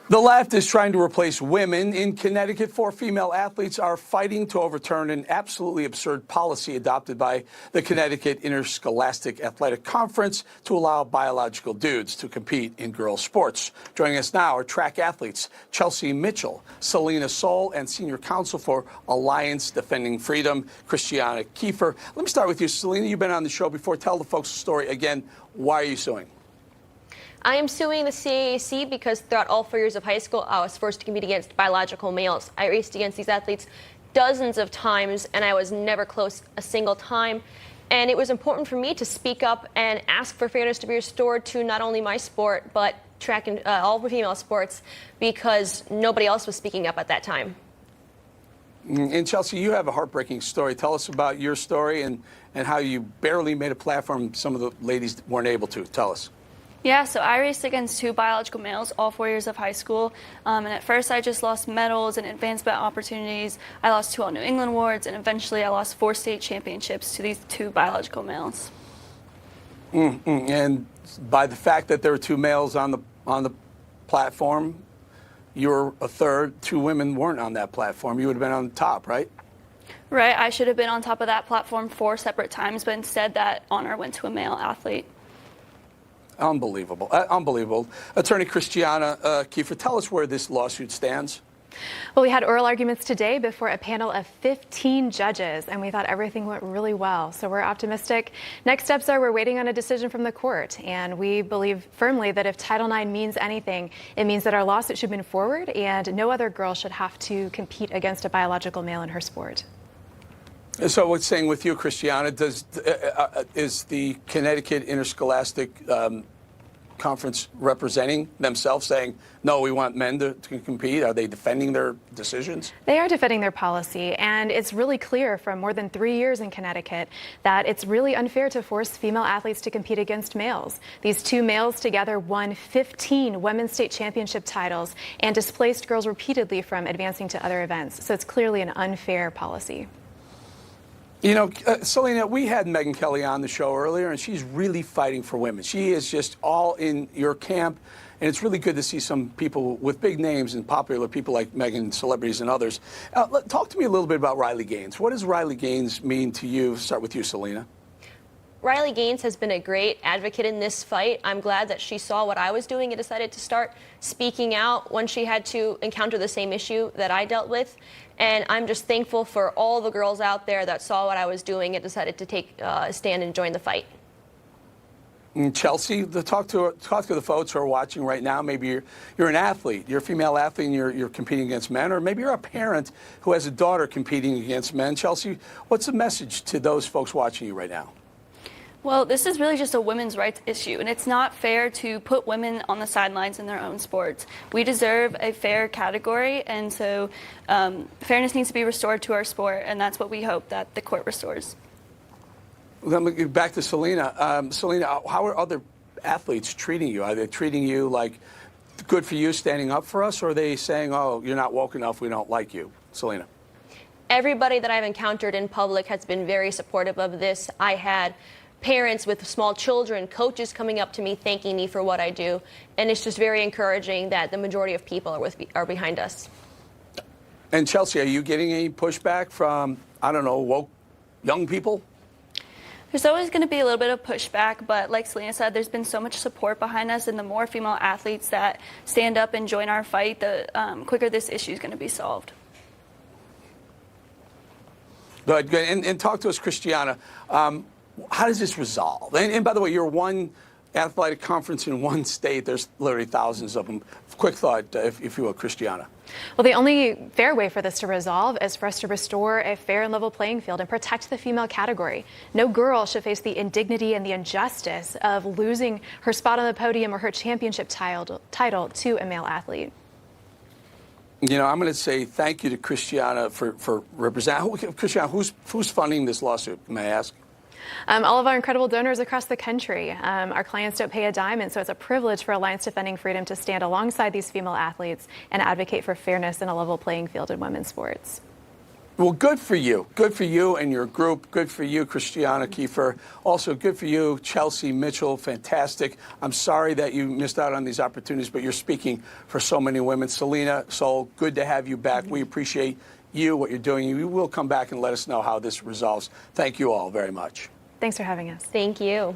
The left is trying to replace women. In Connecticut, 4 female athletes are fighting to overturn an absolutely absurd policy adopted by the Connecticut Interscholastic Athletic Conference to allow biological dudes to compete in girls' sports. Joining us now are track athletes Chelsea Mitchell, Selina and senior counsel for Alliance Defending Freedom, Christiana Kiefer. Let me start with you, Selina. You've been on the show before. Tell the folks the story again. Why are you suing? I am suing the CAAC because throughout all 4 years of high school, I was forced to compete against biological males. I raced against these athletes dozens of times, and I was never close a single time. And it was important for me to speak up and ask for fairness to be restored to not only my sport, but track and all the female sports, because nobody else was speaking up at that time. And Chelsea, you have a heartbreaking story. Tell us about your story and how you barely made a platform. Some of the ladies weren't able to. Tell us. Yeah, so I raced against 2 biological males all 4 years of high school. And at first I just lost medals and advancement opportunities. I lost 2 All-New England awards, and eventually I lost 4 state championships to these 2 biological males. And by the fact that there were 2 males on the platform, you were a third. 2 women weren't on that platform. You would have been on top, right? Right, I should have been on top of that platform 4 separate times, but instead that honor went to a male athlete. Unbelievable. Unbelievable. Attorney Christiana Kiefer, tell us where this lawsuit stands. Well, we had oral arguments today before a panel of 15 judges, and we thought everything went really well. So we're optimistic. Next steps are we're waiting on a decision from the court, and we believe firmly that if Title IX means anything, it means that our lawsuit should move forward, and no other girl should have to compete against a biological male in her sport. So what's saying with you, Christiana, is the Connecticut Interscholastic Conference representing themselves, saying, no, we want men to compete? Are they defending their decisions? They are defending their policy, and it's really clear from more than 3 years in Connecticut that it's really unfair to force female athletes to compete against males. These 2 males together won 15 women's state championship titles and displaced girls repeatedly from advancing to other events. So it's clearly an unfair policy. You know, Selina, we had Megyn Kelly on the show earlier, and she's really fighting for women. She is just all in your camp, and it's really good to see some people with big names and popular people like Megyn, celebrities and others. Talk to me a little bit about Riley Gaines. What does Riley Gaines mean to you? Start with you, Selina. Riley Gaines has been a great advocate in this fight. I'm glad that she saw what I was doing and decided to start speaking out when she had to encounter the same issue that I dealt with. And I'm just thankful for all the girls out there that saw what I was doing and decided to take a stand and join the fight. And Chelsea, talk to the folks who are watching right now. Maybe you're an athlete, you're a female athlete, and you're competing against men, or maybe you're a parent who has a daughter competing against men. Chelsea, what's the message to those folks watching you right now? Well, this is really just a women's rights issue, and it's not fair to put women on the sidelines in their own sports. We deserve a fair category, and so fairness needs to be restored to our sport, and that's what we hope that the court restores. Let me get back to Selina. Selina, how are other athletes treating you? Are they treating you like good for you standing up for us, or are they saying, oh, you're not woke enough, we don't like you? Selina. Everybody that I've encountered in public has been very supportive of this. I had parents with small children, coaches coming up to me thanking me for what I do, and it's just very encouraging that the majority of people are behind us. And Chelsea, are you getting any pushback from, I don't know, woke young people? There's always going to be a little bit of pushback, but like Selina said, there's been so much support behind us, and the more female athletes that stand up and join our fight, the quicker this issue is going to be solved. Good. And talk to us, Christiana. How does this resolve? And by the way, you're one athletic conference in one state. There's literally thousands of them. Quick thought, if you will, Christiana. Well, the only fair way for this to resolve is for us to restore a fair and level playing field and protect the female category. No girl should face the indignity and the injustice of losing her spot on the podium or her championship title to a male athlete. You know, I'm going to say thank you to Christiana for representing. Christiana, who's funding this lawsuit, may I ask? All of our incredible donors across the country. Our clients don't pay a dime, and so it's a privilege for Alliance Defending Freedom to stand alongside these female athletes and advocate for fairness and a level playing field in women's sports. Well, good for you. Good for you and your group. Good for you, Christiana, Kiefer. Also, good for you, Chelsea Mitchell. Fantastic. I'm sorry that you missed out on these opportunities, but you're speaking for so many women. Selina, so good to have you back. We appreciate you, what you're doing. You will come back and let us know how this resolves. Thank you all very much. Thanks for having us. Thank you.